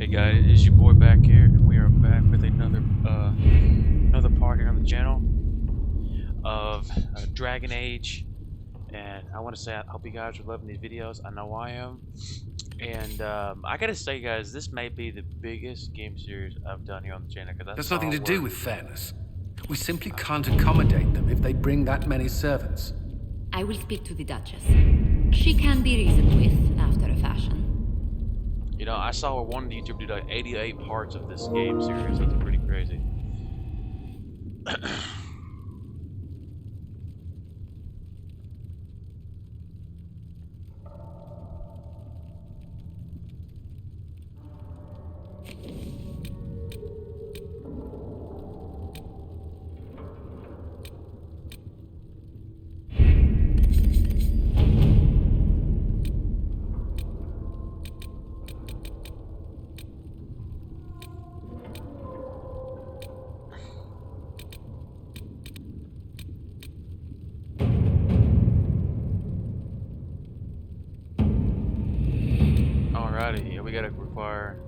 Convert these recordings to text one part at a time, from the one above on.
Hey guys, it's your boy back here, and we are back with another part here on the channel of Dragon Age. And I want to say I hope you guys are loving these videos. I know I am. And I gotta say, guys, this may be the biggest game series I've done here on the channel because I That's saw nothing to do where with fairness. We simply can't accommodate them if they bring that many servants. I will speak to the Duchess. She can be reasoned with after a fashion. I saw where one YouTuber did like 88 parts of this game series. That's pretty crazy. Alrighty, yeah, we gotta require.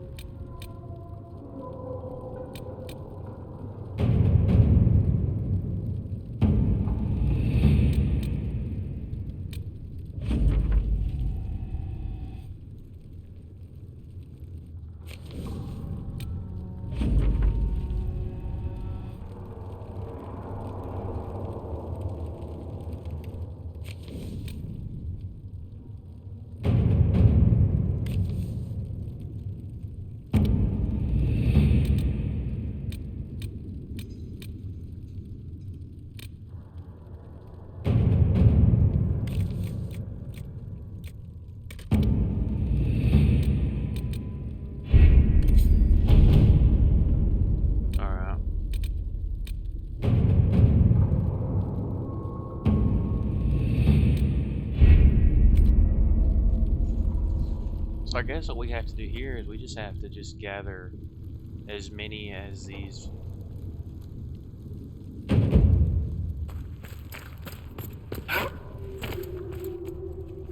So I guess what we have to do here is we just have to just gather as many as these.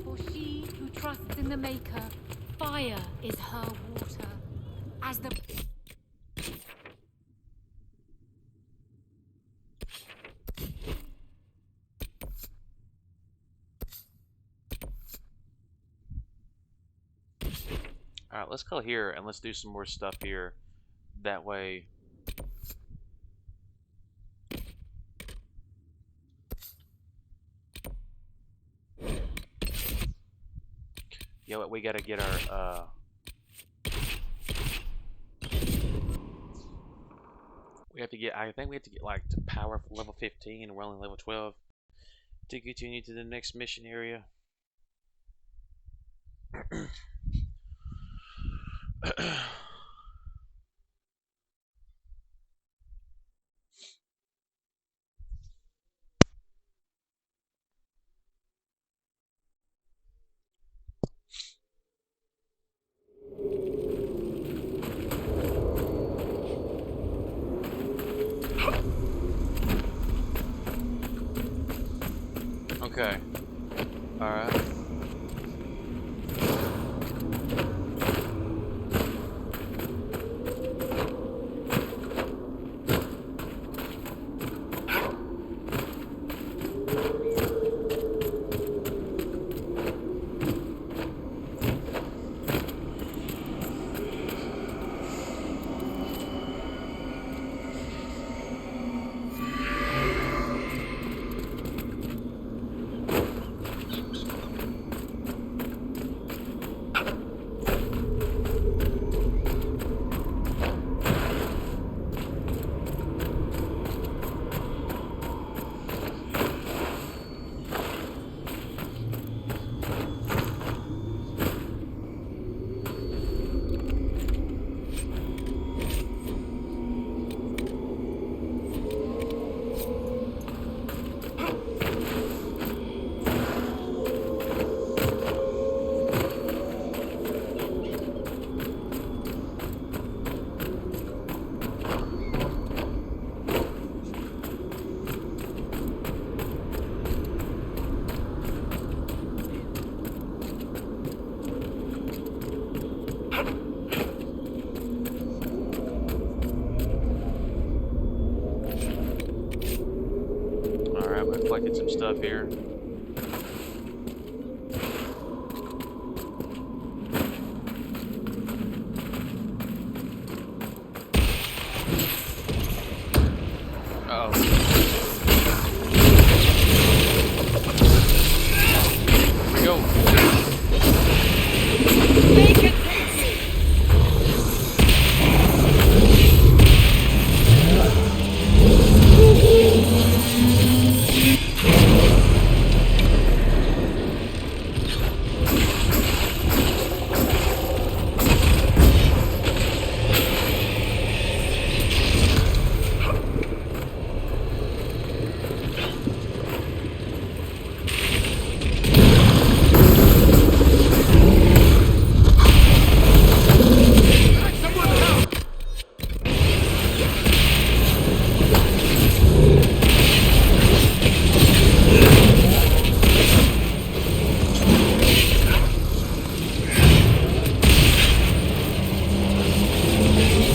For she who trusts in the Maker, fire is her water. As the Alright, let's go here and let's do some more stuff here. That way. Yeah, we gotta get our I think we have to get like to power level 15 and we're only level 12 to continue to the next mission area. Okay. Alright. collected some stuff here. Uh-oh. Here we go. Make it take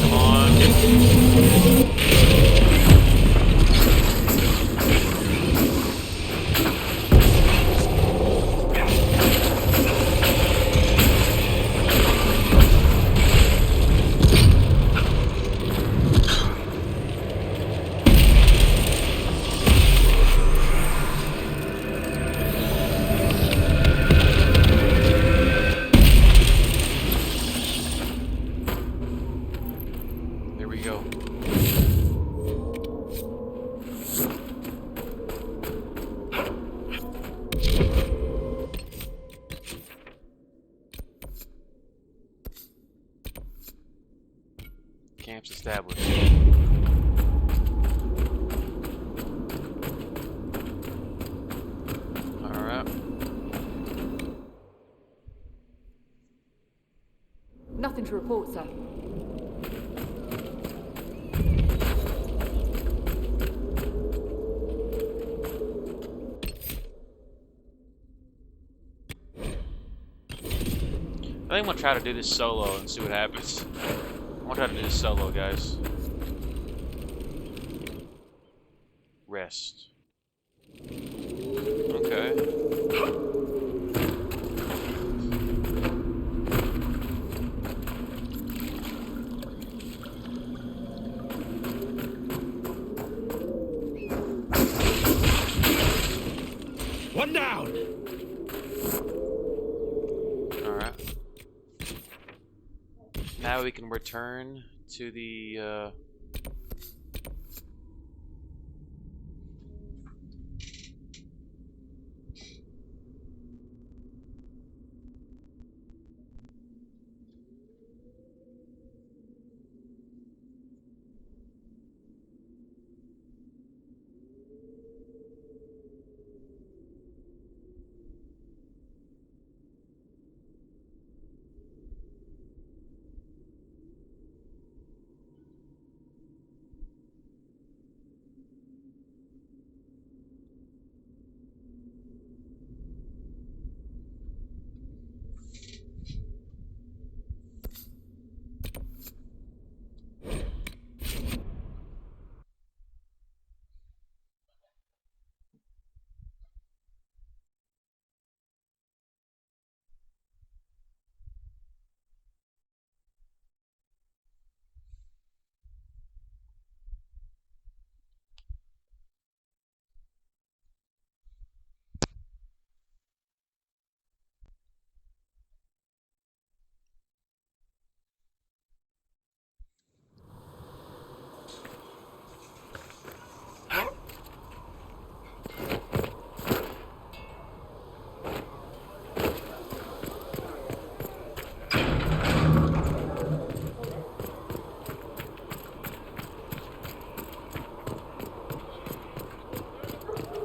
Come on. There we go. Camp's established. Alright. Nothing to report, sir. I think I'm gonna try to do this solo and see what happens. I'm gonna try to do this solo, guys. Rest. Okay. One down! Alright. Now we can return to the,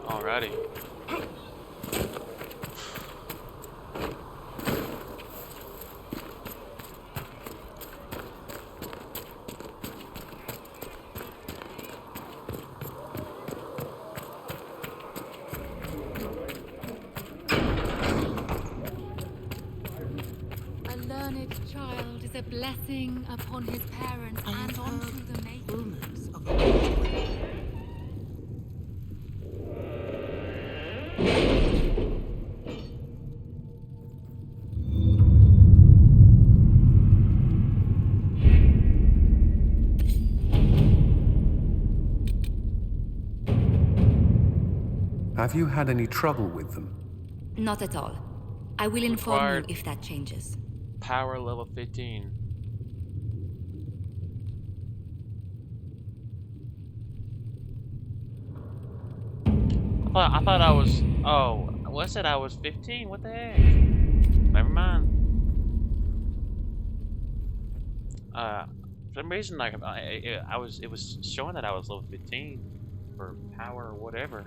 alrighty. A learned child is a blessing upon his parents and onto the maker. Rumors of a Have you had any trouble with them? Not at all. I will inform you Required. if that changes. Power level 15. I thought I was. Oh, what said I was 15? What the heck? Never mind. For some reason, like I was, it was showing that I was level 15 for power or whatever.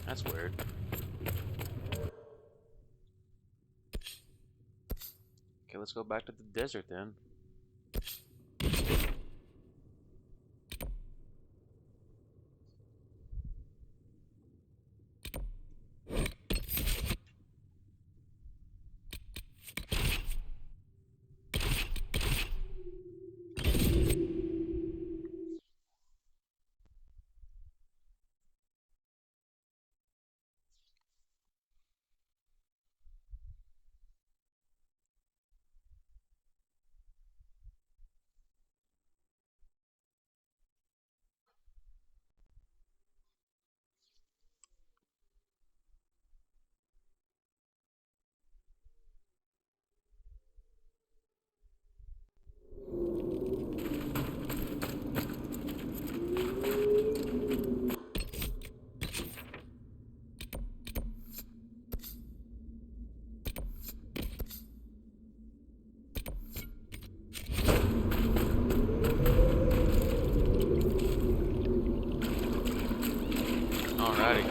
That's weird. Okay, let's go back to the desert then. Alrighty.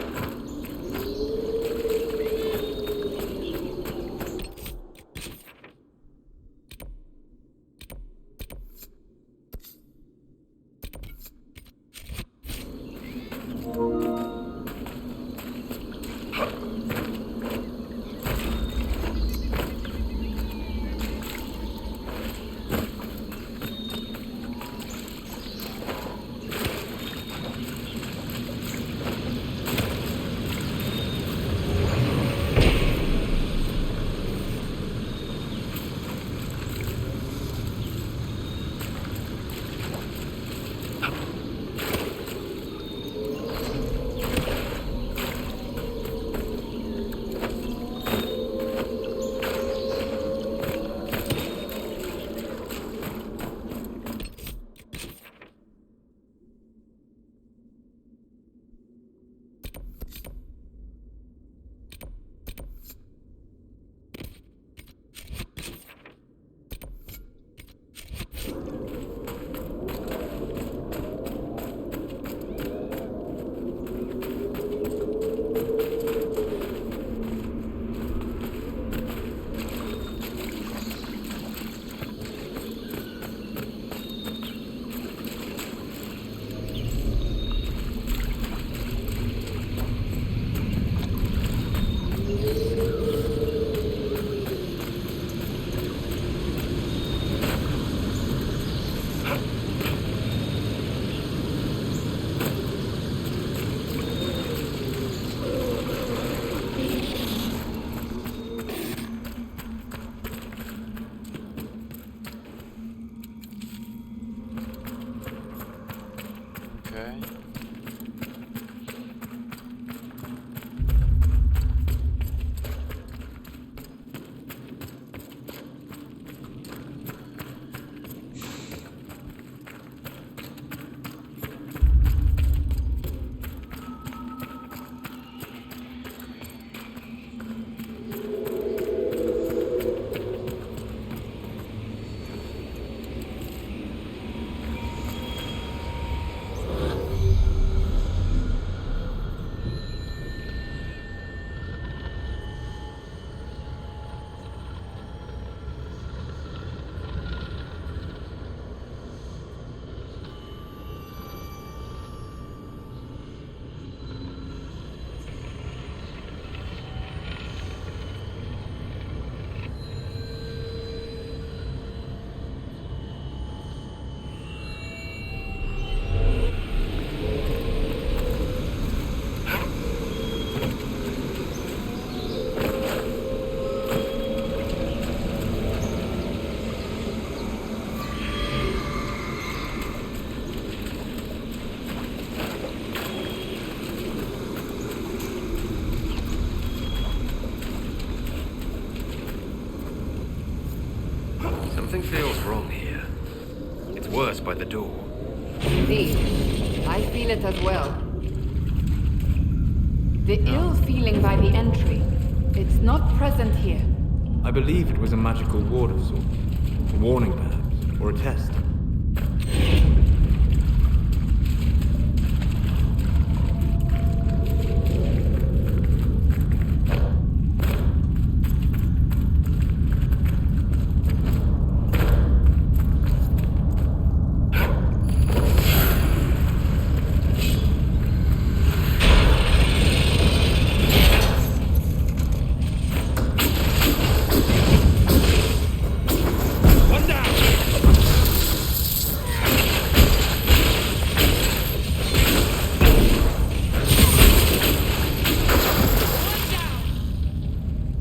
Okay. Something feels wrong here. It's worse by the door. Indeed. I feel it as well. The ill feeling by the entry. It's not present here. I believe it was a magical ward of sorts. A warning, perhaps, or a test.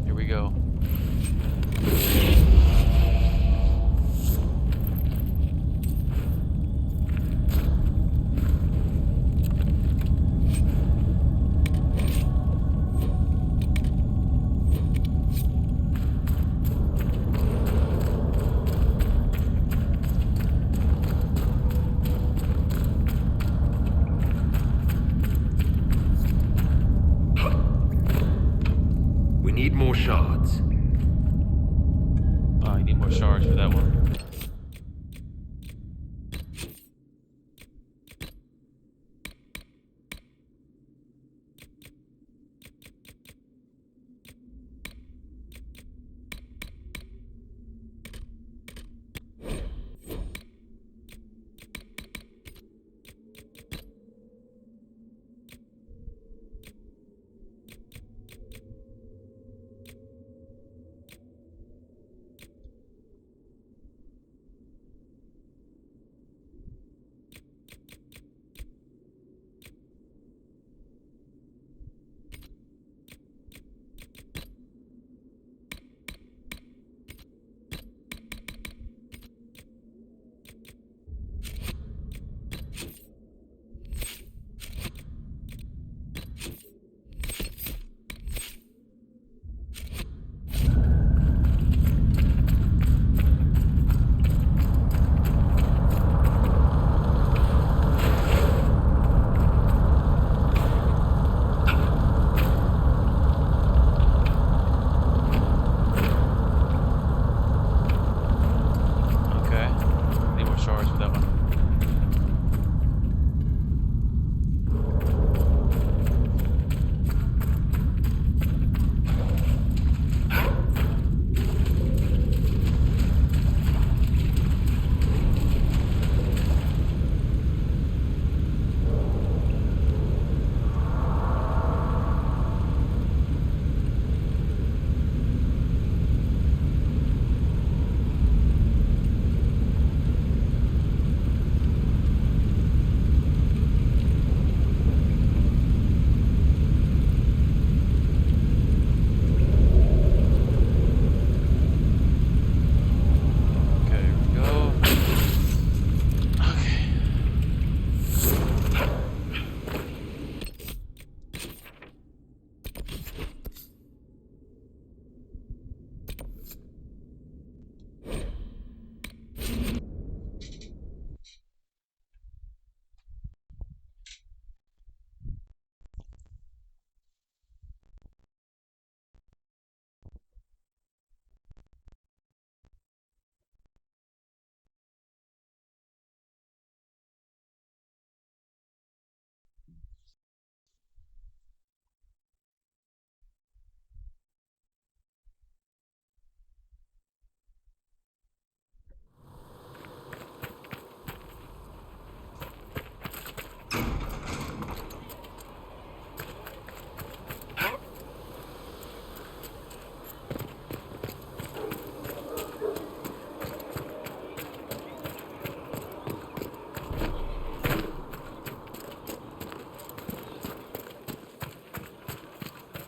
Here we go. We need more shards. Oh, I need more shards for that one. Okay. Need more shards for that one. Okay, here we go. Okay.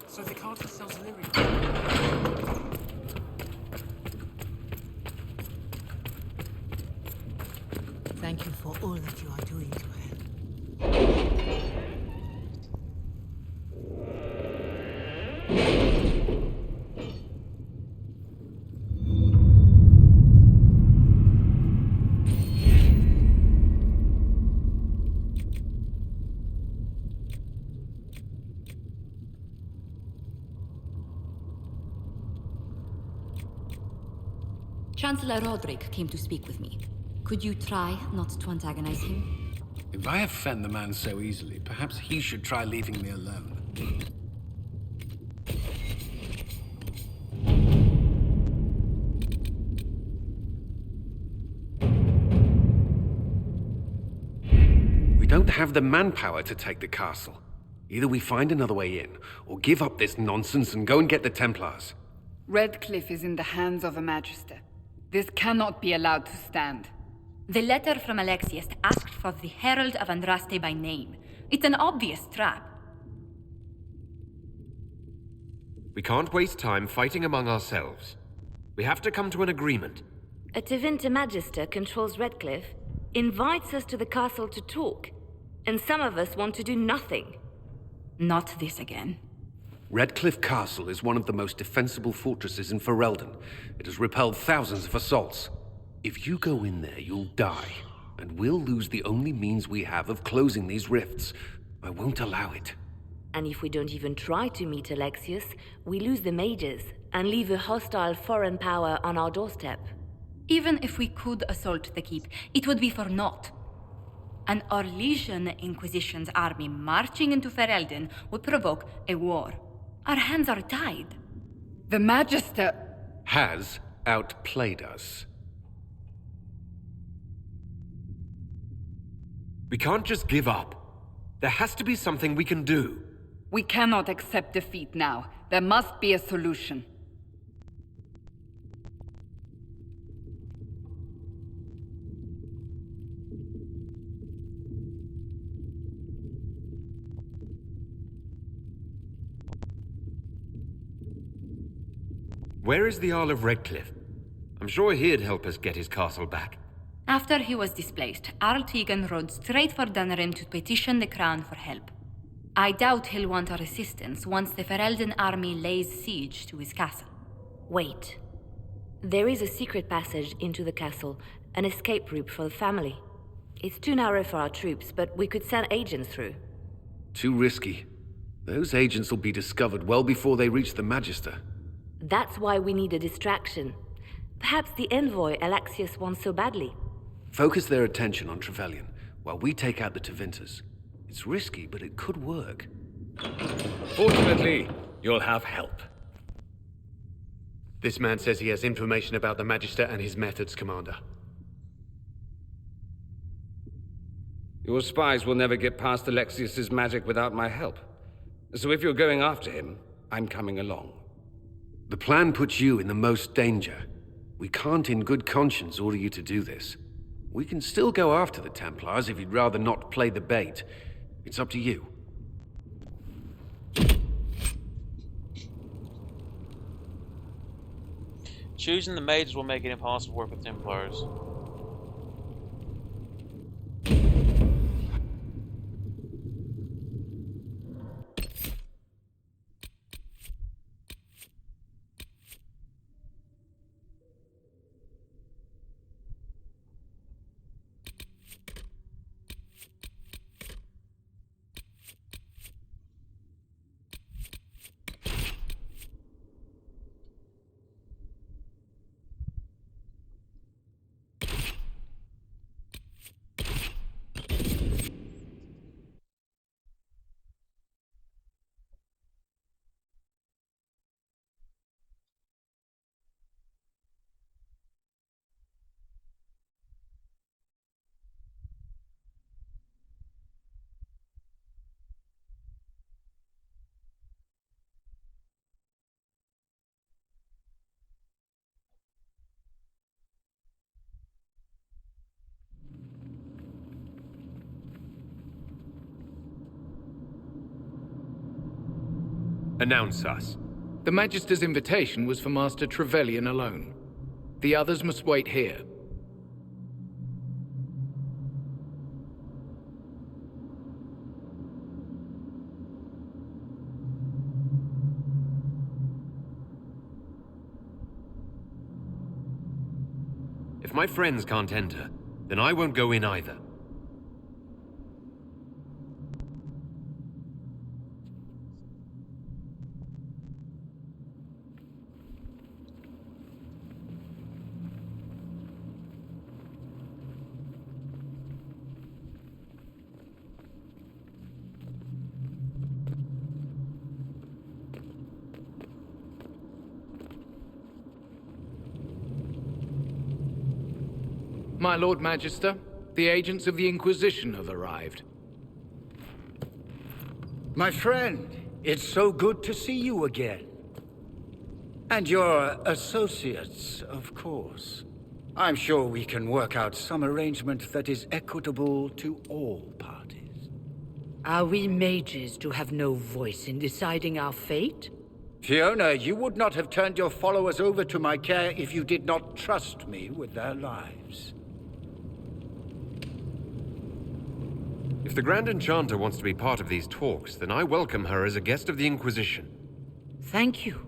So they can't themselves lyrics. Thank you for all that you are doing to help. Chancellor Roderick came to speak with me. Could you try not to antagonize him? If I offend the man so easily, perhaps he should try leaving me alone. We don't have the manpower to take the castle. Either we find another way in, or give up this nonsense and go and get the Templars. Redcliffe is in the hands of a Magister. This cannot be allowed to stand. The letter from Alexius asked for the Herald of Andraste by name. It's an obvious trap. We can't waste time fighting among ourselves. We have to come to an agreement. A Tevinter Magister controls Redcliffe, invites us to the castle to talk, and some of us want to do nothing. Not this again. Redcliffe Castle is one of the most defensible fortresses in Ferelden. It has repelled thousands of assaults. If you go in there, you'll die, and we'll lose the only means we have of closing these rifts. I won't allow it. And if we don't even try to meet Alexius, we lose the mages and leave a hostile foreign power on our doorstep. Even if we could assault the keep, it would be for naught. An Orlesian Inquisition's army marching into Ferelden would provoke a war. Our hands are tied. The Magister Has outplayed us. We can't just give up. There has to be something we can do. We cannot accept defeat now. There must be a solution. Where is the Jarl of Redcliffe? I'm sure he'd help us get his castle back. After he was displaced, Arl Tegan rode straight for Dunrim to petition the crown for help. I doubt he'll want our assistance once the Ferelden army lays siege to his castle. Wait. There is a secret passage into the castle, an escape route for the family. It's too narrow for our troops, but we could send agents through. Too risky. Those agents will be discovered well before they reach the Magister. That's why we need a distraction. Perhaps the envoy Alexius wants so badly. Focus their attention on Trevelyan, while we take out the Tevinters. It's risky, but it could work. Fortunately, you'll have help. This man says he has information about the Magister and his methods, Commander. Your spies will never get past Alexius's magic without my help. So if you're going after him, I'm coming along. The plan puts you in the most danger. We can't in good conscience order you to do this. We can still go after the Templars if you'd rather not play the bait. It's up to you. Choosing the mages will make it impossible to work with Templars. Announce us. The Magister's invitation was for Master Trevelyan alone. The others must wait here. If my friends can't enter, then I won't go in either. My Lord Magister, the agents of the Inquisition have arrived. My friend, it's so good to see you again. And your associates, of course. I'm sure we can work out some arrangement that is equitable to all parties. Are we mages to have no voice in deciding our fate? Fiona, you would not have turned your followers over to my care if you did not trust me with their lives. If the Grand Enchanter wants to be part of these talks, then I welcome her as a guest of the Inquisition. Thank you.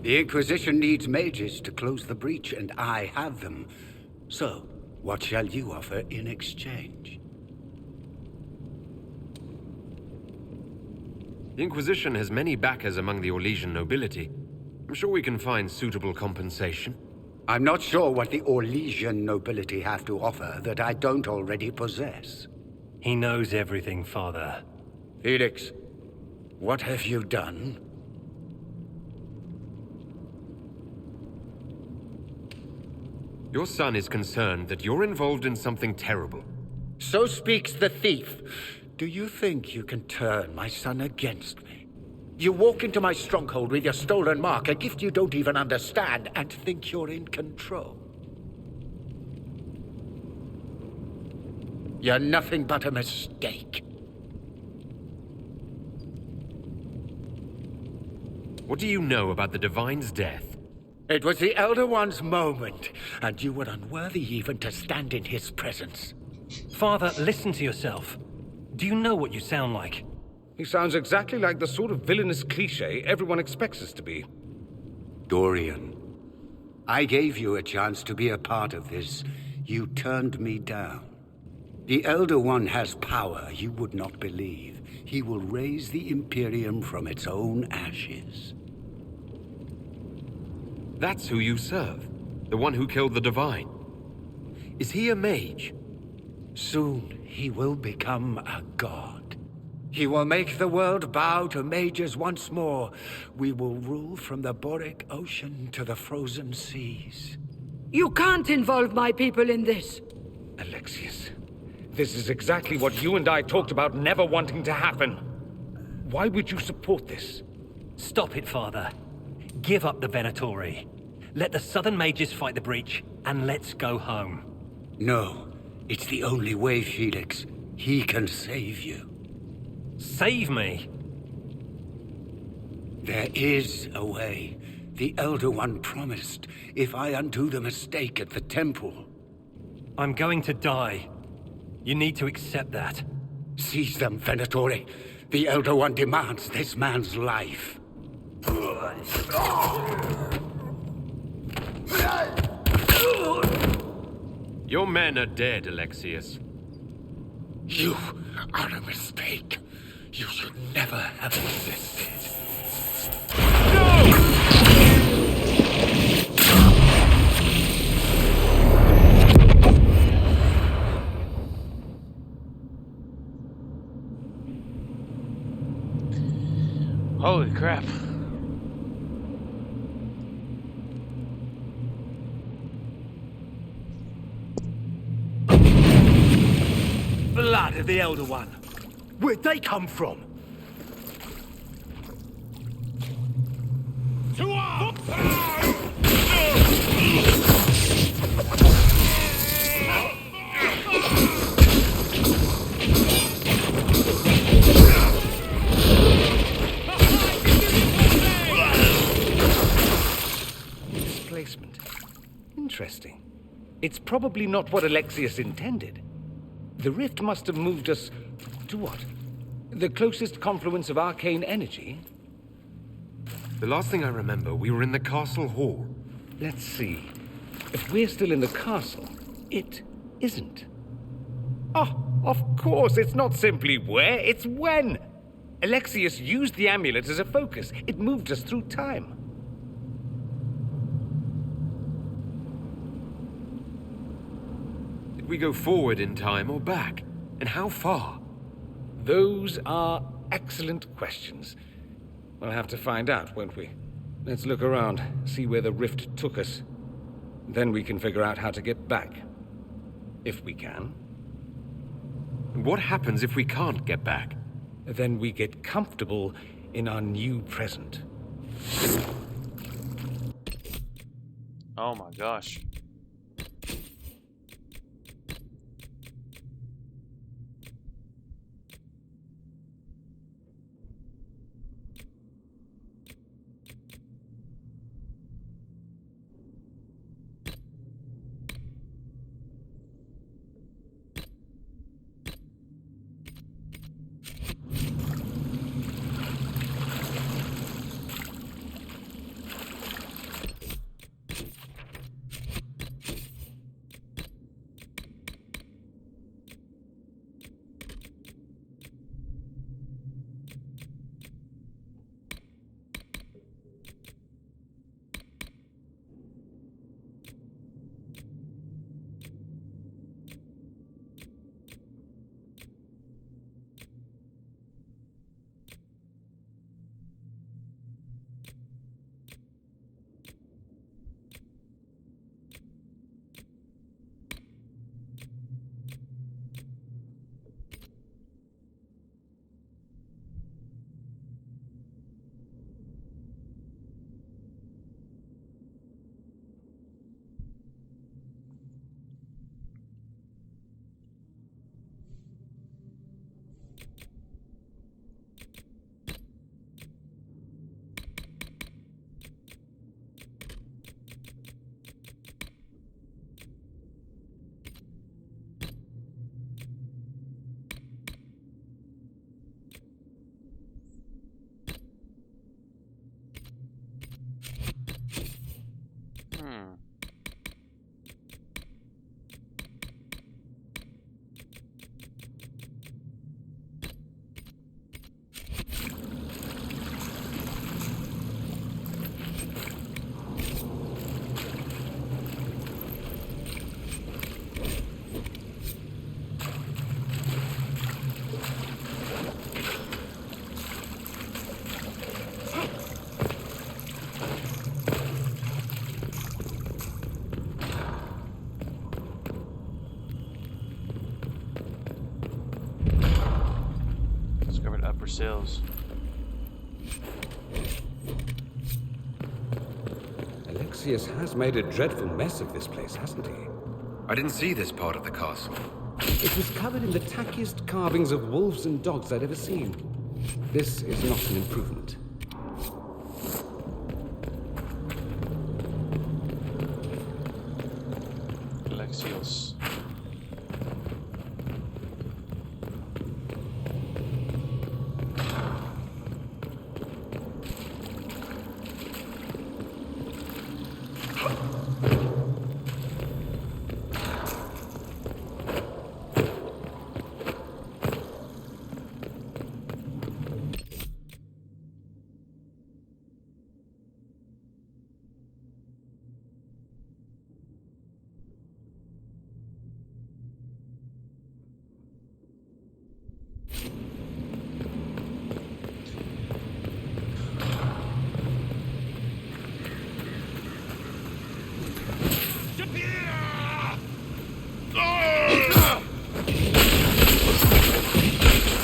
The Inquisition needs mages to close the breach, and I have them. So, what shall you offer in exchange? The Inquisition has many backers among the Orlesian nobility. I'm sure we can find suitable compensation. I'm not sure what the Orlesian nobility have to offer that I don't already possess. He knows everything, Father. Felix, what have you done? Your son is concerned that you're involved in something terrible. So speaks the thief. Do you think you can turn my son against me? You walk into my stronghold with your stolen mark, a gift you don't even understand, and think you're in control. You're nothing but a mistake. What do you know about the Divine's death? It was the Elder One's moment, and you were unworthy even to stand in his presence. Father, listen to yourself. Do you know what you sound like? He sounds exactly like the sort of villainous cliché everyone expects us to be. Dorian, I gave you a chance to be a part of this. You turned me down. The Elder One has power you would not believe. He will raise the Imperium from its own ashes. That's who you serve. The one who killed the Divine. Is he a mage? Soon he will become a god. He will make the world bow to mages once more. We will rule from the Boric Ocean to the frozen seas. You can't involve my people in this. Alexius, this is exactly what you and I talked about never wanting to happen. Why would you support this? Stop it, Father. Give up the Venatori. Let the Southern Mages fight the breach, and let's go home. No, it's the only way, Felix. He can save you. Save me? There is a way. The Elder One promised, if I undo the mistake at the temple. I'm going to die. You need to accept that. Seize them, Venatori. The Elder One demands this man's life. Your men are dead, Alexius. You are a mistake. You should never have existed. Holy crap. Blood of the Elder One. Where'd they come from? To arms! Displacement. Interesting. It's probably not what Alexius intended. The rift must have moved us to what? The closest confluence of arcane energy? The last thing I remember, we were in the castle hall. Let's see. If we're still in the castle, it isn't. Oh, of course, it's not simply where, it's when. Alexius used the amulet as a focus. It moved us through time. Did we go forward in time or back? And how far? Those are excellent questions. We'll have to find out, won't we? Let's look around, see where the rift took us. Then we can figure out how to get back. If we can. What happens if we can't get back? Then we get comfortable in our new present. Oh my gosh. Upper sills. Alexius has made a dreadful mess of this place, hasn't he? I didn't see this part of the castle. It was covered in the tackiest carvings of wolves and dogs I'd ever seen. This is not an improvement. Alexios.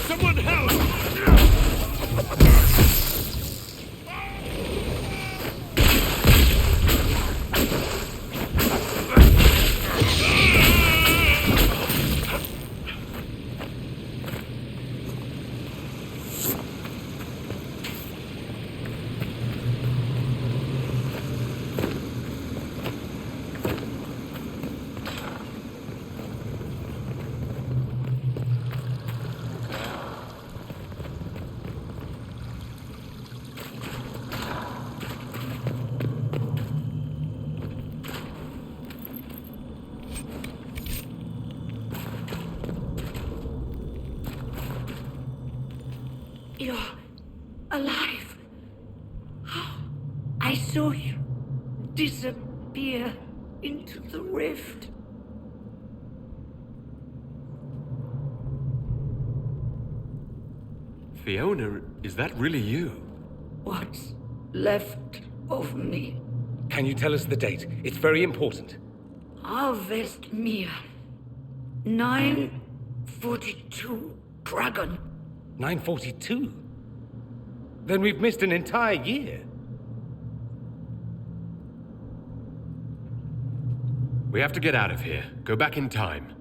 Someone help! You're alive. I saw you disappear into the rift. Fiona, is that really you? What's left of me? Can you tell us the date? It's very important. Harvest Mia. 942 Dragon. 942? Then we've missed an entire year. We have to get out of here. Go back in time.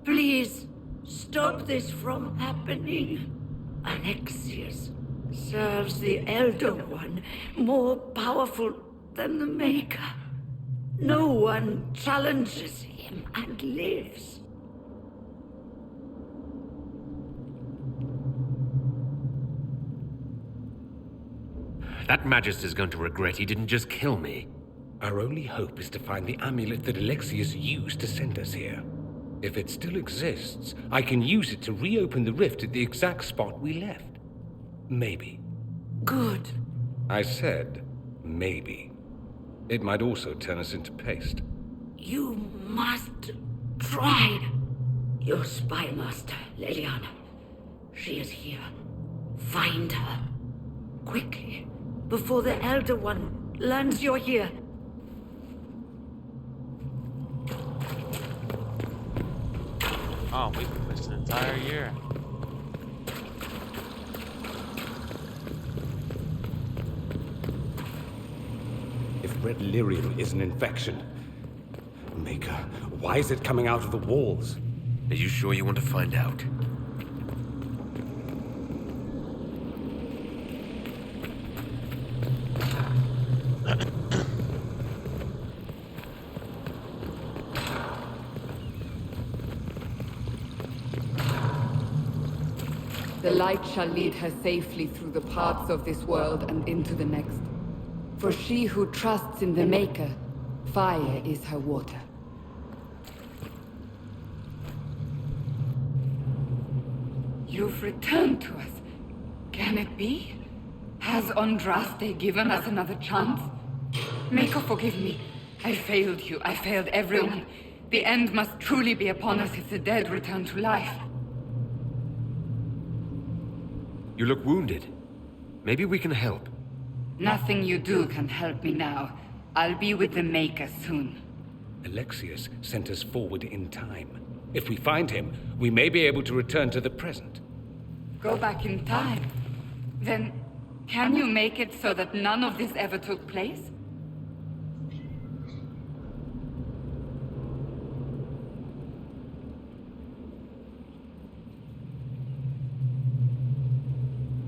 Please, stop this from happening. Alexius serves the Elder One, more powerful than the Maker. No one challenges him and lives. That Magister's going to regret he didn't just kill me. Our only hope is to find the amulet that Alexius used to send us here. If it still exists, I can use it to reopen the rift at the exact spot we left. Maybe. Good. I said, maybe. It might also turn us into paste. You must try. Your spy master, Leliana. She is here. Find her. Quickly. Before the Elder One learns you're here. Oh, we've missed an entire year. If red lyrium is an infection, Maker, why is it coming out of the walls? Are you sure you want to find out? The light shall lead her safely through the paths of this world and into the next. For she who trusts in the Maker, fire is her water. You've returned to us. Can it be? Has Andraste given us another chance? Maker, forgive me. I failed you. I failed everyone. The end must truly be upon us if the dead return to life. You look wounded. Maybe we can help. Nothing you do can help me now. I'll be with the Maker soon. Alexius sent us forward in time. If we find him, we may be able to return to the present. Go back in time? Then, can you make it so that none of this ever took place?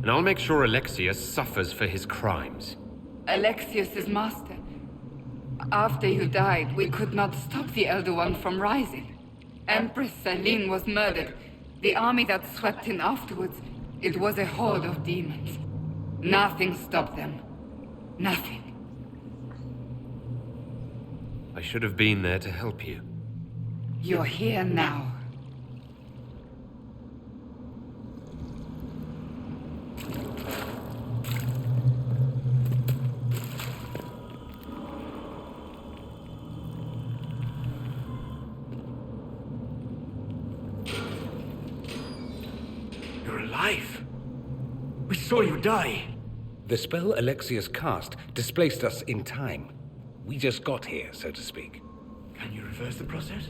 And I'll make sure Alexius suffers for his crimes. Alexius is master. After you died, we could not stop the Elder One from rising. Empress Celine was murdered. The army that swept in afterwards, it was a horde of demons. Nothing stopped them. Nothing. I should have been there to help you. You're here now. You're alive. We saw you die. The spell Alexius cast displaced us in time. We just got here, so to speak. Can you reverse the process?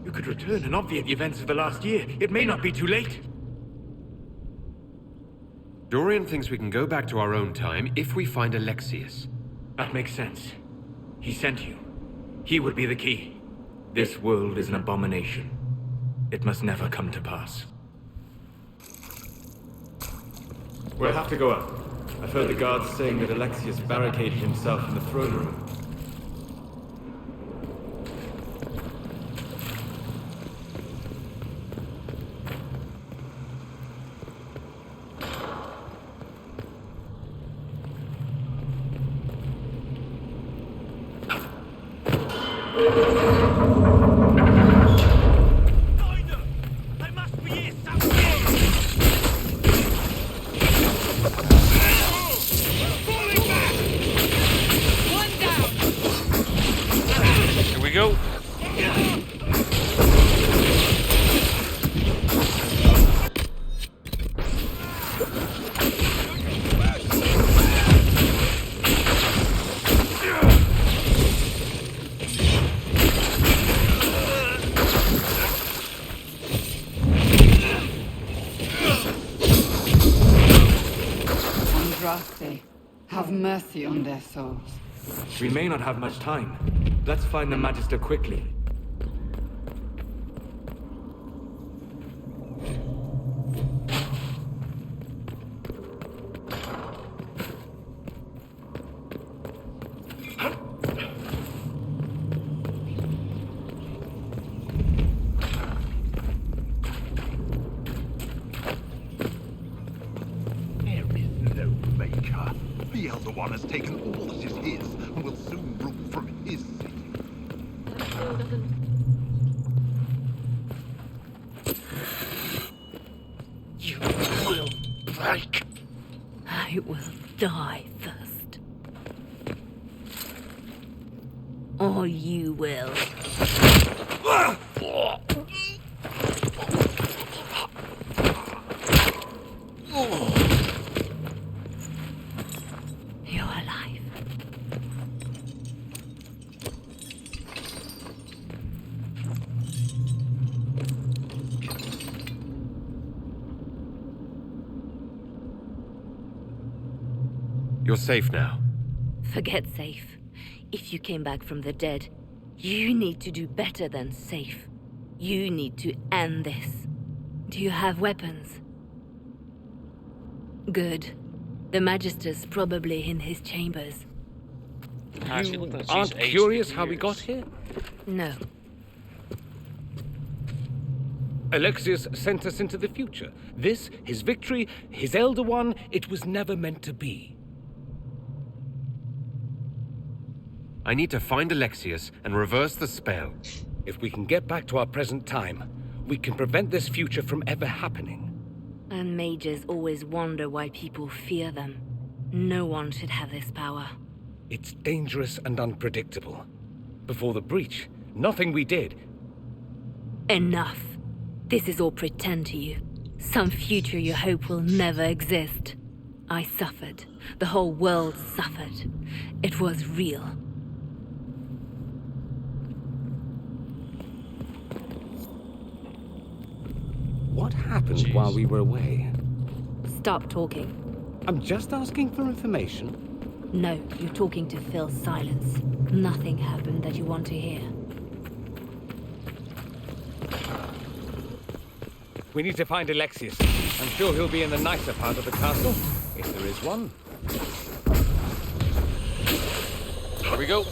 You could return and obviate the events of the last year. It may not be too late. Dorian thinks we can go back to our own time if we find Alexius. That makes sense. He sent you. He would be the key. This world is an abomination. It must never come to pass. We'll have to go up. I've heard the guards saying that Alexius barricaded himself in the throne room. Andraste, have mercy on their souls. We may not have much time. Let's find the Magister quickly. The Elder One has taken all that is his, and will soon rule from his city. You will break. I will die first. Or you will. You're alive. You're safe now. Forget safe. If you came back from the dead, you need to do better than safe. You need to end this. Do you have weapons? Good. The Magister's probably in his chambers. You aren't curious how we got here? No. Alexius sent us into the future. This, his victory, his Elder One, it was never meant to be. I need to find Alexius and reverse the spell. If we can get back to our present time, we can prevent this future from ever happening. And mages always wonder why people fear them. No one should have this power. It's dangerous and unpredictable. Before the breach, nothing we did. Enough. This is all pretend to you. Some future you hope will never exist. I suffered. The whole world suffered. It was real. What happened while we were away? Stop talking. I'm just asking for information. No, you're talking to fill silence. Nothing happened that you want to hear. We need to find Alexius. I'm sure he'll be in the nicer part of the castle, if there is one. Here we go.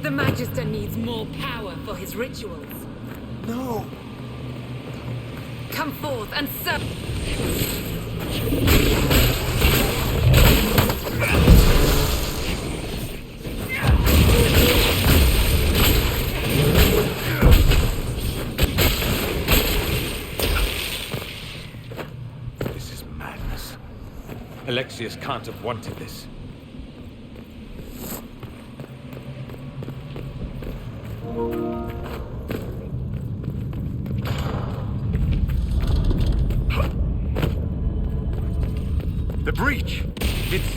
The Magister needs more power for his rituals. No! Come forth and serve. This is madness. Alexius can't have wanted this. The breach! It's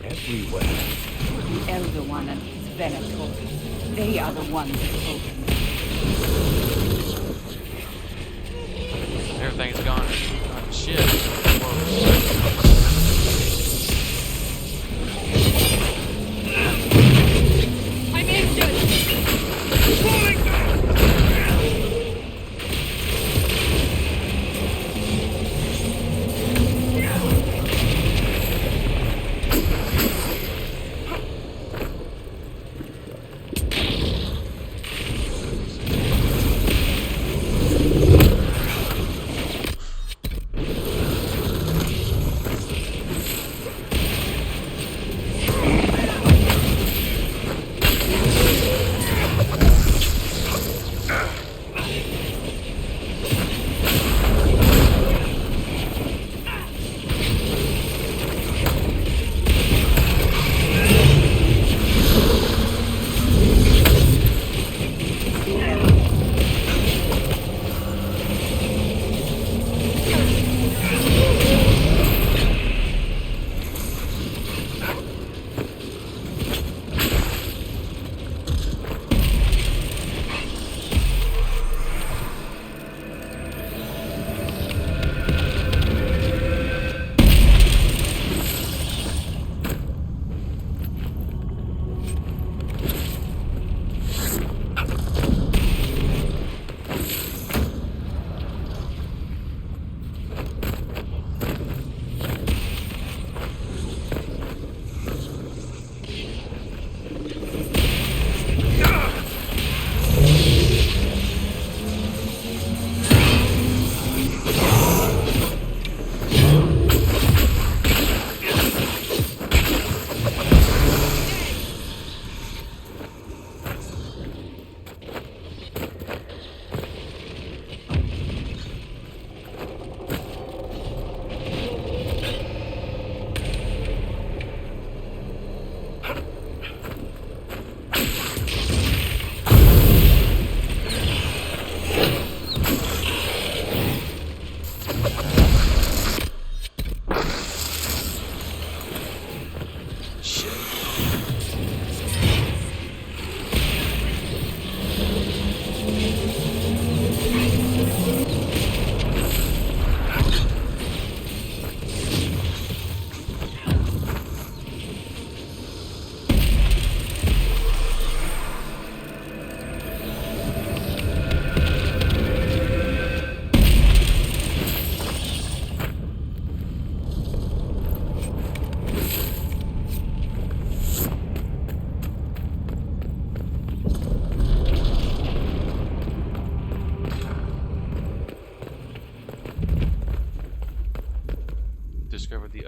everywhere. The Elder One and his Venator. They are the ones who opened.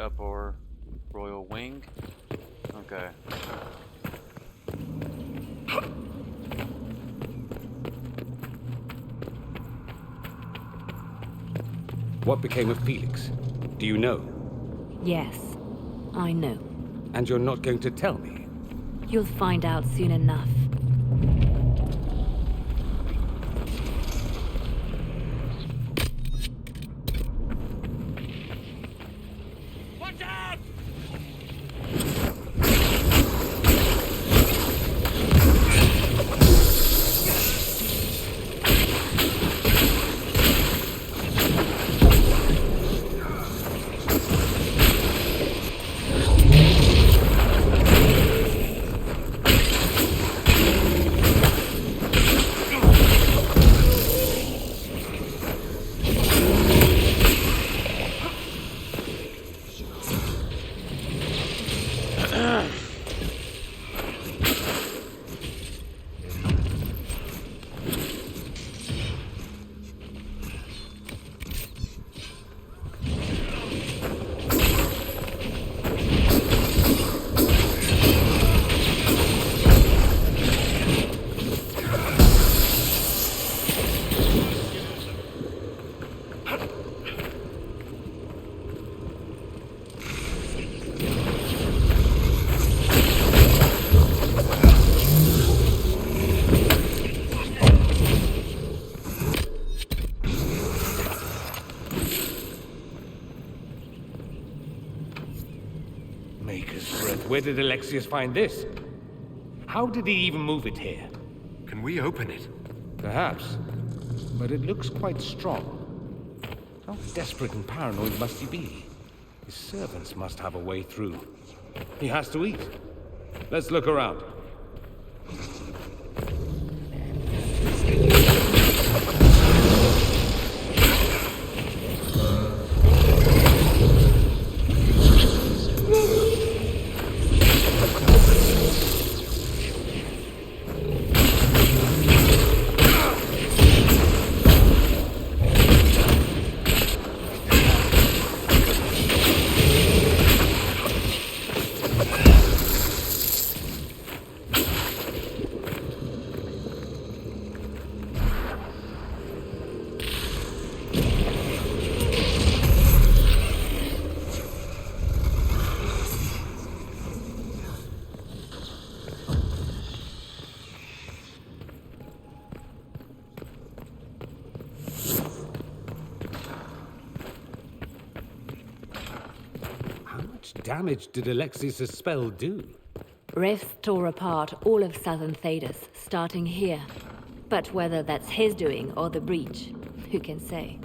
upper royal wing. Okay. What became of Felix? Do you know? Yes, I know. And you're not going to tell me? You'll find out soon enough. Watch out! Maker's breath. Where did Alexius find this? How did he even move it here? Can we open it? Perhaps. But it looks quite strong. How desperate and paranoid must he be? His servants must have a way through. He has to eat. Let's look around. Damage did Alexius' spell do? Rifts tore apart all of southern Thedas, starting here. But whether that's his doing or the breach, who can say?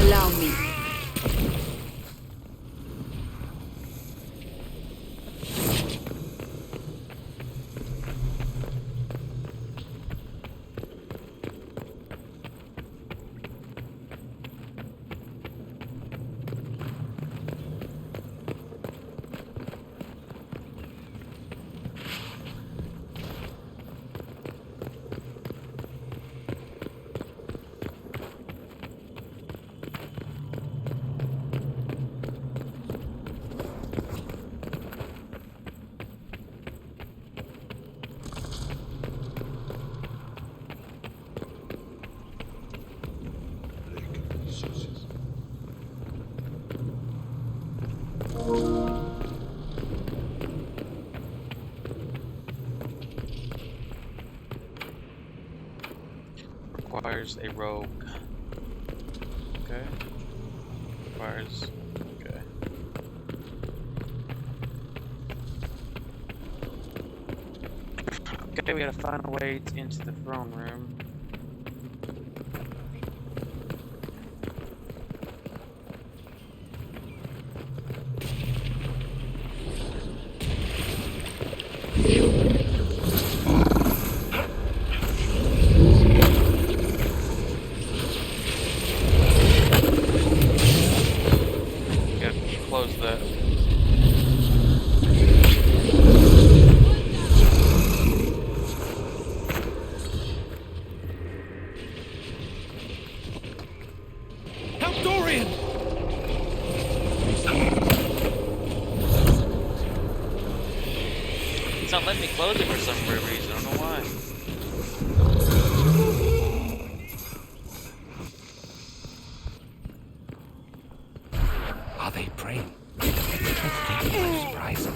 Allow me. Requires a rogue. Okay. Requires. Okay. Okay, we gotta find a way into the throne room. closing for some weird reason. I don't know why. Are they praying? Let's take it by surprise.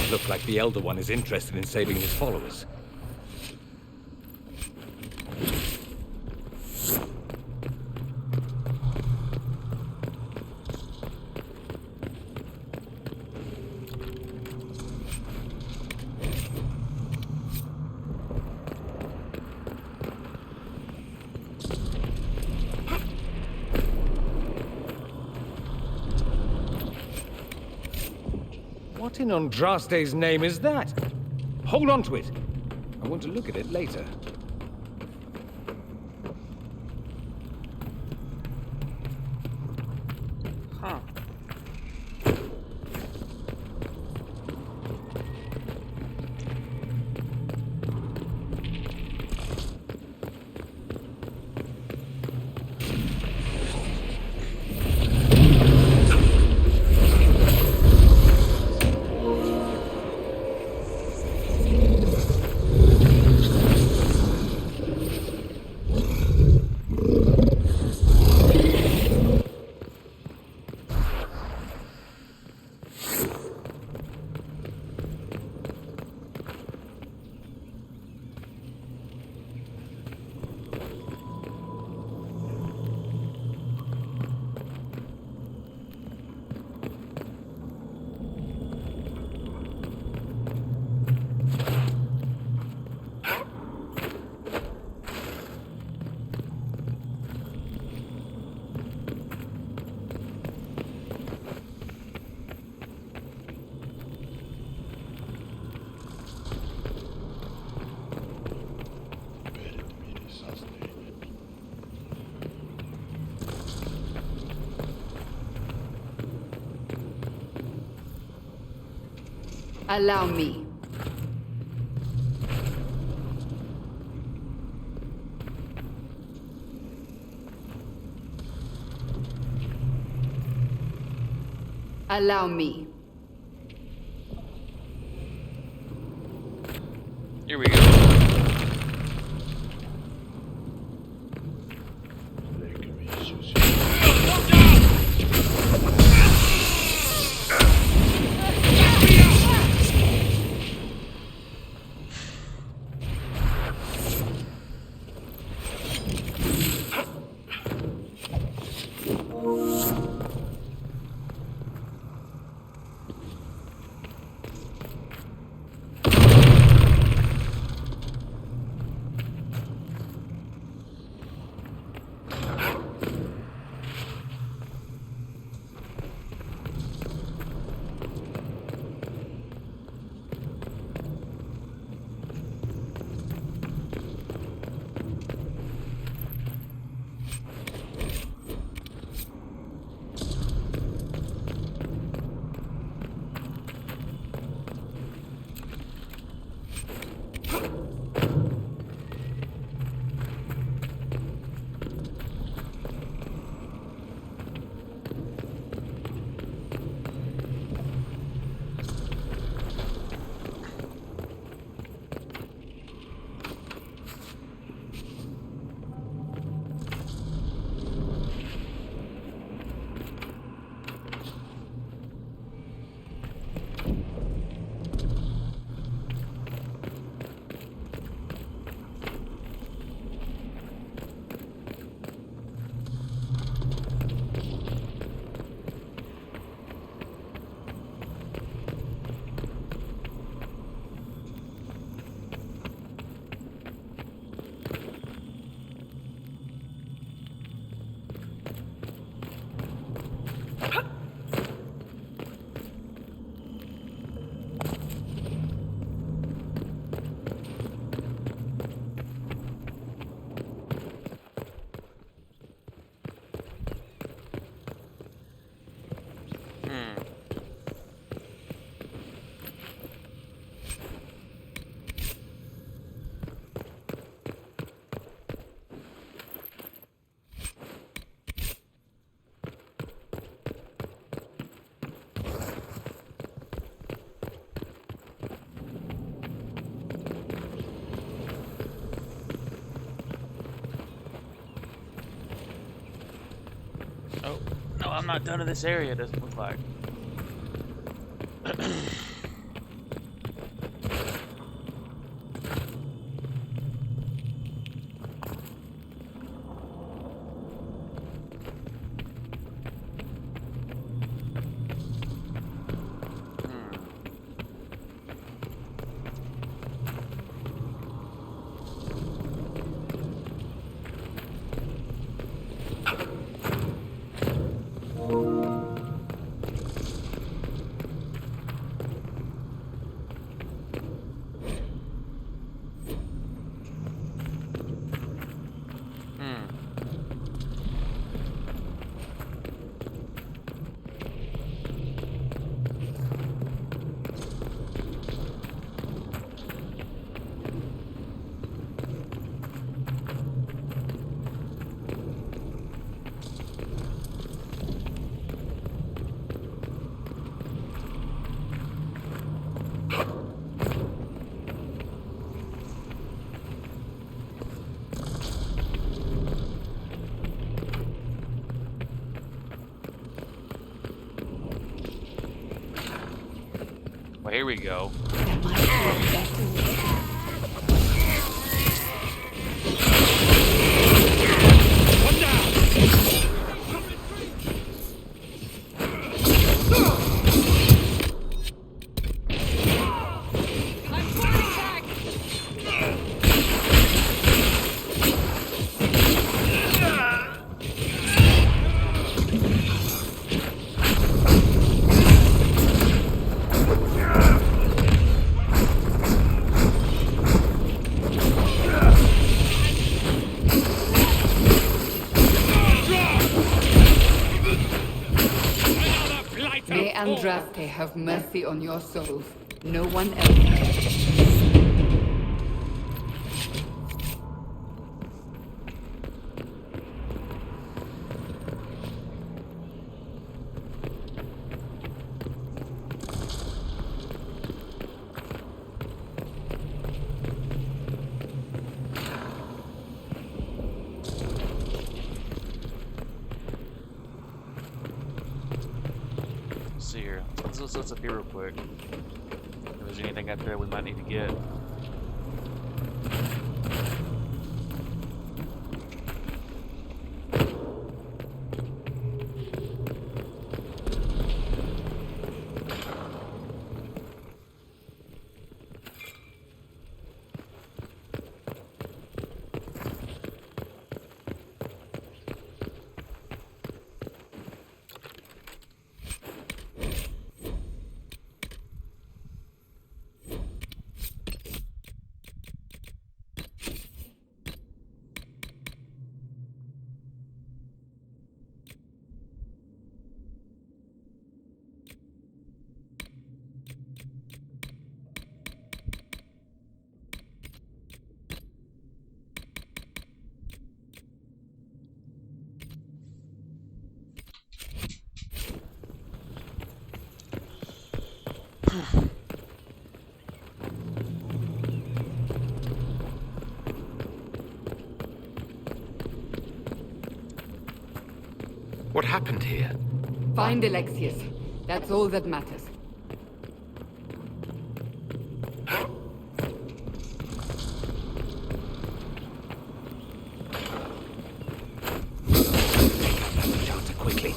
Look like the Elder One is interested in saving his followers. What in Andraste's name is that? Hold on to it. I want to look at it later. Huh. Allow me. Allow me. Here we go. Oh, no, I'm not done in this area, it doesn't look like. Well, here we go. One down! May Andraste have mercy on your souls. No one else. See here. Let's up here real quick. If there's anything out there we might need to get. What happened here? Find Alexius. That's all that matters. Shelter quickly.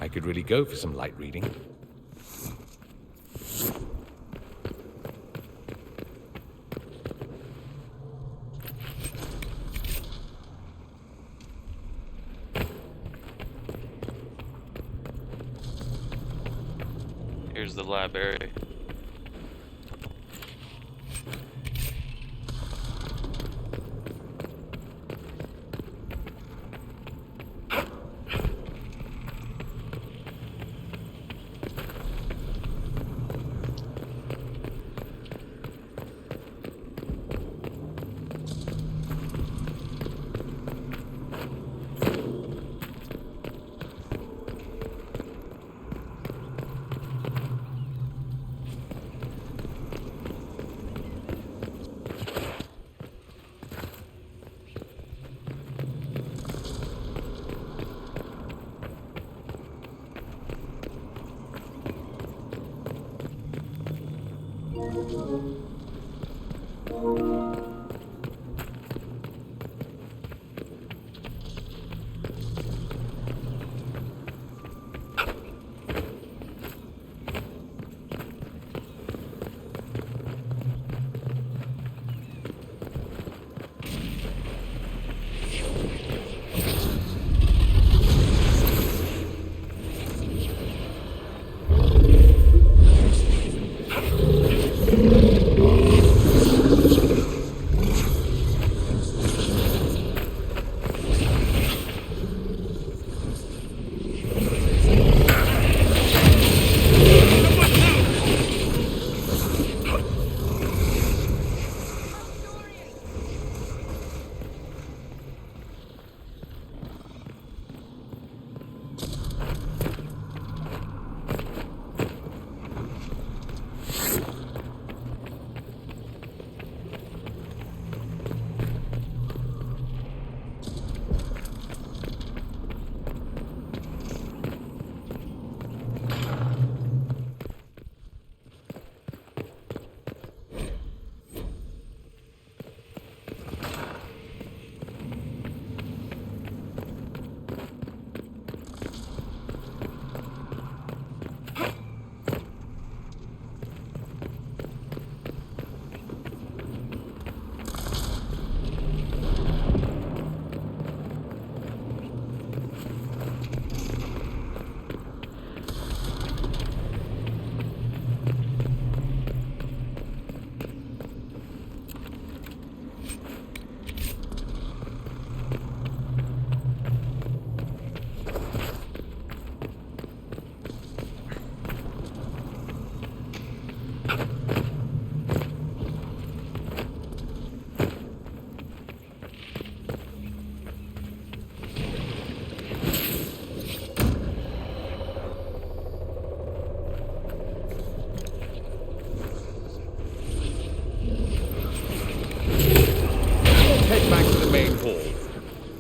I could really go for some light reading. Here's the library.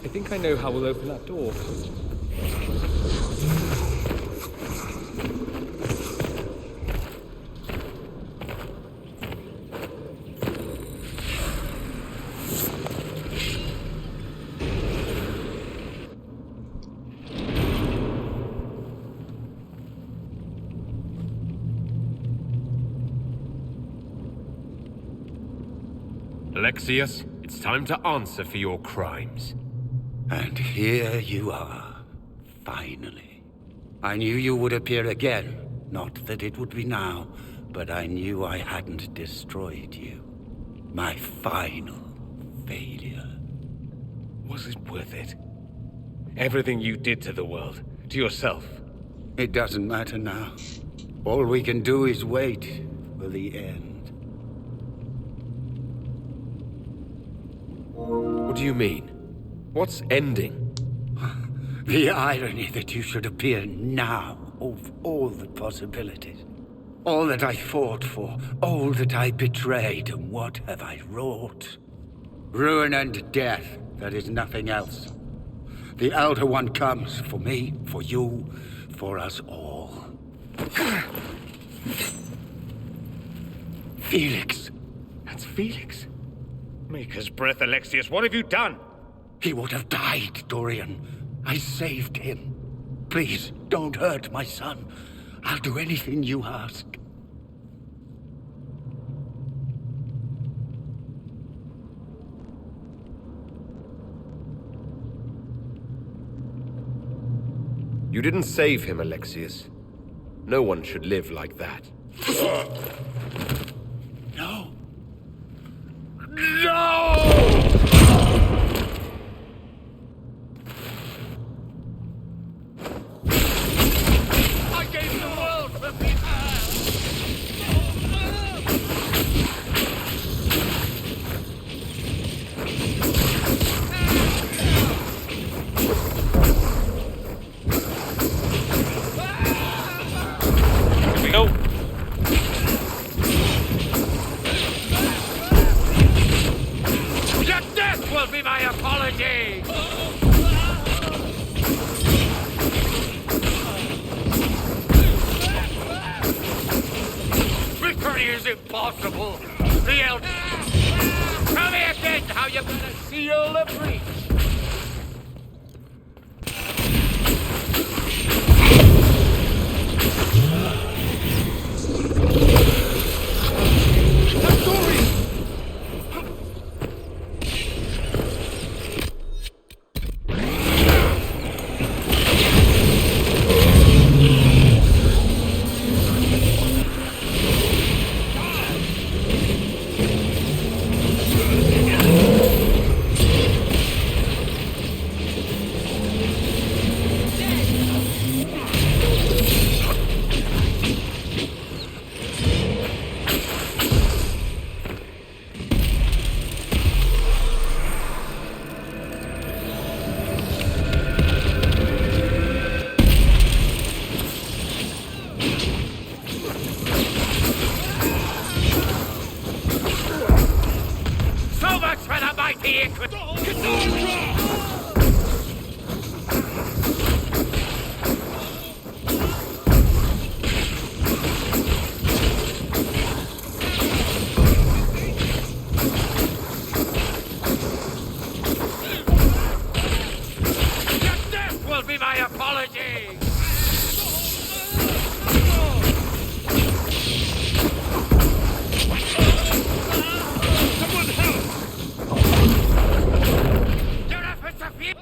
I think I know how we'll open that door. Alexius, it's time to answer for your crimes. And here you are, finally. I knew you would appear again. Not that it would be now, but I knew I hadn't destroyed you. My final failure. Was it worth it? Everything you did to the world, to yourself. It doesn't matter now. All we can do is wait for the end. What do you mean? What's ending? The irony that you should appear now of all the possibilities. All that I fought for, all that I betrayed, and what have I wrought? Ruin and death, there is nothing else. The Elder One comes for me, for you, for us all. Felix. That's Felix. Maker's breath, Alexius, what have you done? He would have died, Dorian. I saved him. Please, don't hurt my son. I'll do anything you ask. You didn't save him, Alexius. No one should live like that. No. No! I gave the world for peace! Here we go. Your death will be my apology! Victory is impossible! The elder... Tell me again how you're gonna seal the breach! So much for the mighty inquisition! Your death will be my apology! Someone help! Your efforts are futile!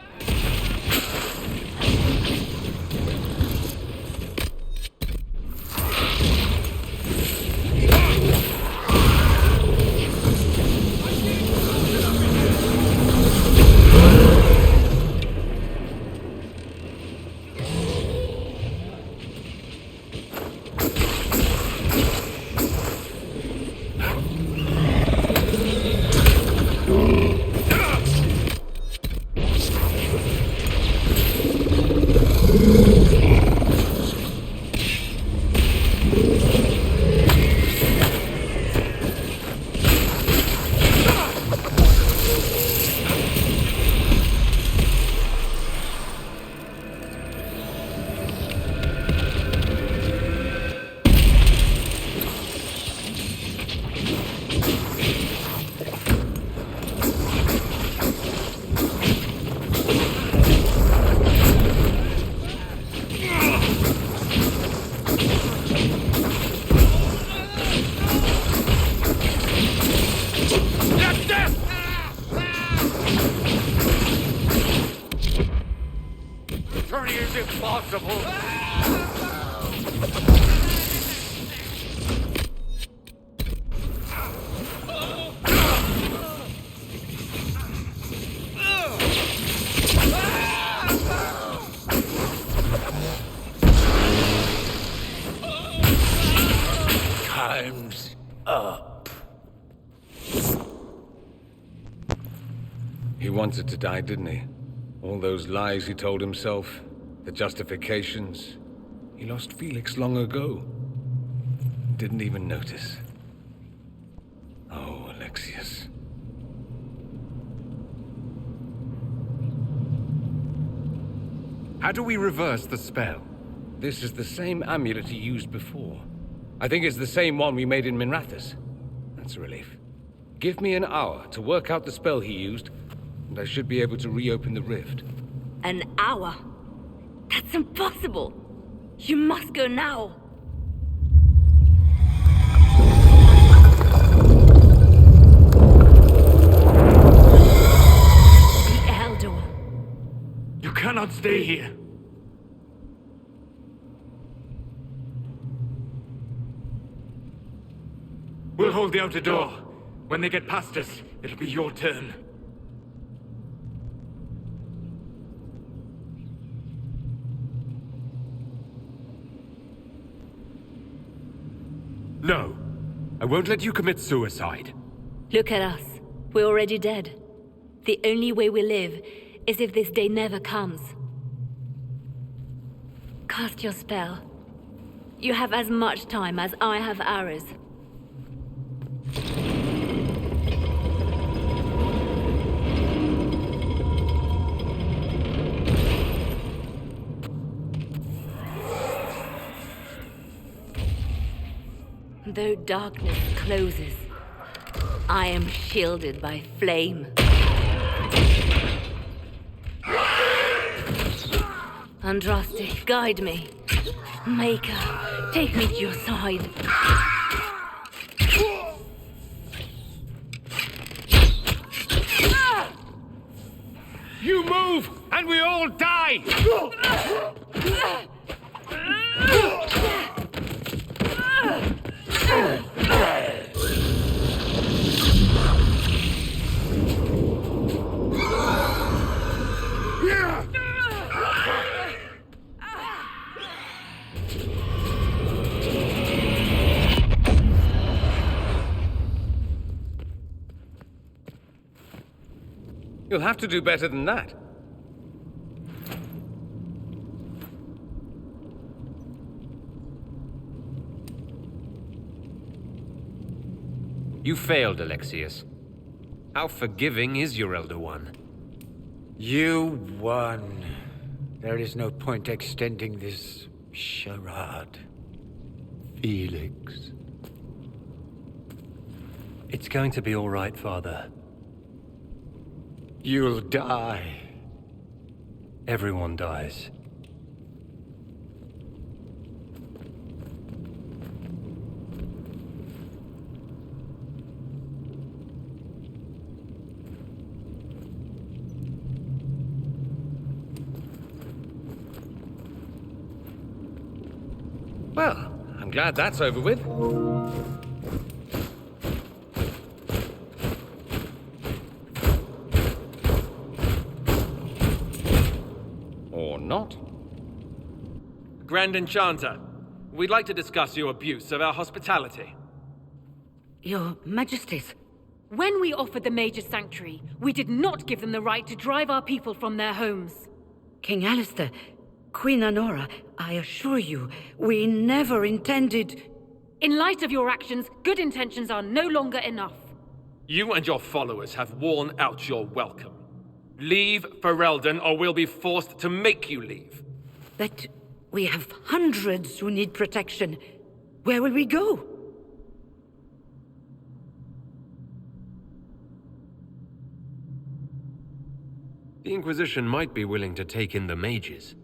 Your death! Victory is impossible! Time's up. He wanted to die, didn't he? All those lies he told himself, the justifications. He lost Felix long ago. Didn't even notice. Oh, Alexius. How do we reverse the spell? This is the same amulet he used before. I think it's the same one we made in Minrathous. That's a relief. Give me an hour to work out the spell he used, and I should be able to reopen the rift. An hour? That's impossible! You must go now! The Elder One. You cannot stay here. We'll hold the outer door. When they get past us, it'll be your turn. No. I won't let you commit suicide. Look at us. We're already dead. The only way we live is if this day never comes. Cast your spell. You have as much time as I have hours. Though darkness closes, I am shielded by flame. Andraste, guide me. Maker, take me to your side. You move, and we all die! You'll have to do better than that. You failed, Alexius. How forgiving is your Elder One? You won. There is no point extending this charade. Felix. It's going to be all right, Father. You'll die. Everyone dies. Well, I'm glad that's over with. Or not. Grand Enchanter, we'd like to discuss your abuse of our hospitality. Your Majesties. When we offered the Mage's Sanctuary, we did not give them the right to drive our people from their homes. King Alistair, Queen Honora, I assure you, we never intended... In light of your actions, good intentions are no longer enough. You and your followers have worn out your welcome. Leave Ferelden, or we'll be forced to make you leave. But we have hundreds who need protection. Where will we go? The Inquisition might be willing to take in the mages.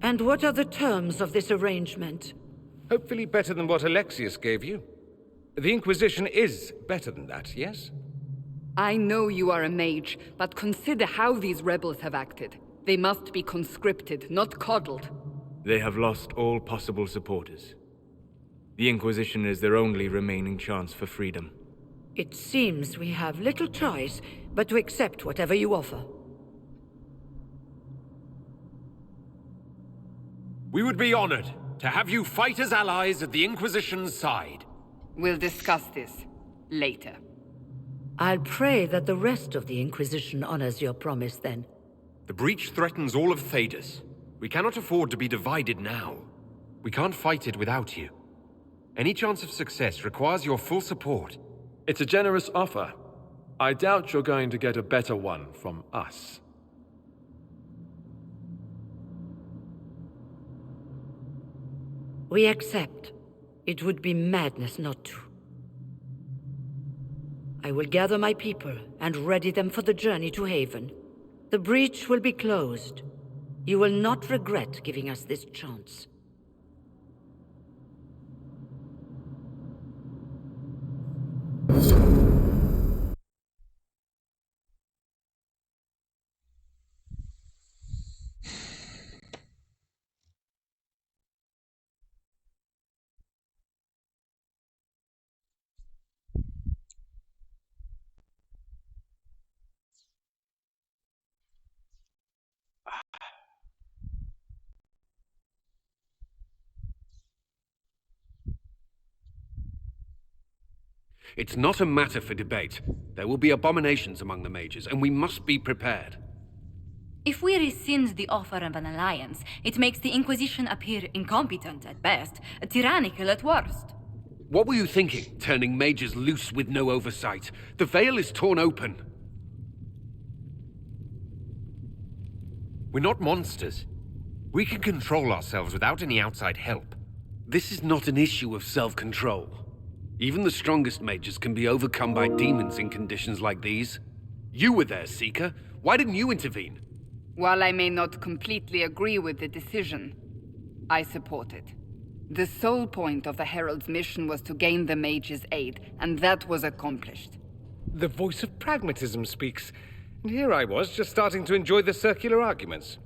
And what are the terms of this arrangement? Hopefully better than what Alexius gave you. The Inquisition is better than that, yes? I know you are a mage, but consider how these rebels have acted. They must be conscripted, not coddled. They have lost all possible supporters. The Inquisition is their only remaining chance for freedom. It seems we have little choice but to accept whatever you offer. We would be honored to have you fight as allies at the Inquisition's side. We'll discuss this later. I'll pray that the rest of the Inquisition honors your promise then. The breach threatens all of Thedas. We cannot afford to be divided now. We can't fight it without you. Any chance of success requires your full support. It's a generous offer. I doubt you're going to get a better one from us. We accept. It would be madness not to. I will gather my people and ready them for the journey to Haven. The breach will be closed. You will not regret giving us this chance. It's not a matter for debate. There will be abominations among the mages, and we must be prepared. If we rescind the offer of an alliance, it makes the Inquisition appear incompetent at best, tyrannical at worst. What were you thinking, turning mages loose with no oversight? The veil is torn open. We're not monsters. We can control ourselves without any outside help. This is not an issue of self-control. Even the strongest mages can be overcome by demons in conditions like these. You were there, Seeker. Why didn't you intervene? While I may not completely agree with the decision, I support it. The sole point of the Herald's mission was to gain the mage's aid, and that was accomplished. The voice of pragmatism speaks. And here I was, just starting to enjoy the circular arguments.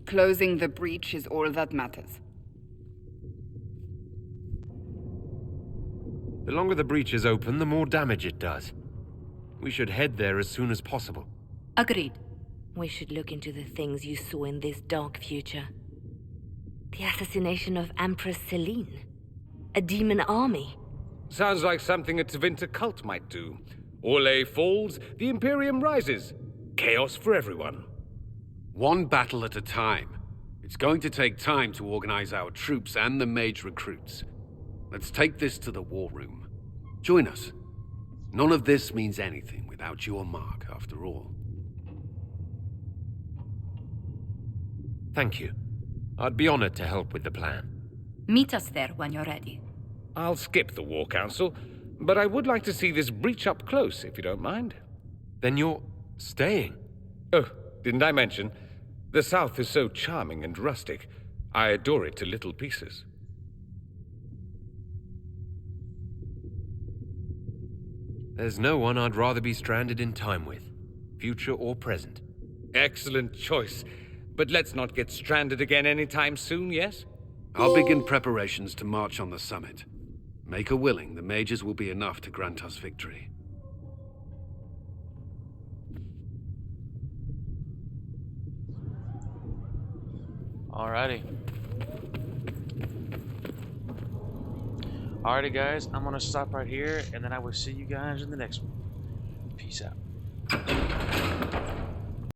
Closing the breach is all that matters. The longer the breach is open, the more damage it does. We should head there as soon as possible. Agreed. We should look into the things you saw in this dark future. The assassination of Empress Celine. A demon army. Sounds like something a Tevinter cult might do. Orlais falls, the Imperium rises. Chaos for everyone. One battle at a time. It's going to take time to organize our troops and the mage recruits. Let's take this to the war room. Join us. None of this means anything without your mark, after all. Thank you. I'd be honored to help with the plan. Meet us there when you're ready. I'll skip the War Council, but I would like to see this breach up close, if you don't mind. Then you're staying? Oh, didn't I mention? The South is so charming and rustic. I adore it to little pieces. There's no one I'd rather be stranded in time with, future or present. Excellent choice. But let's not get stranded again anytime soon, yes? I'll begin preparations to march on the summit. Maker willing, the mages will be enough to grant us victory. Alrighty. Alrighty, guys. I'm gonna stop right here, and then I will see you guys in the next one. Peace out.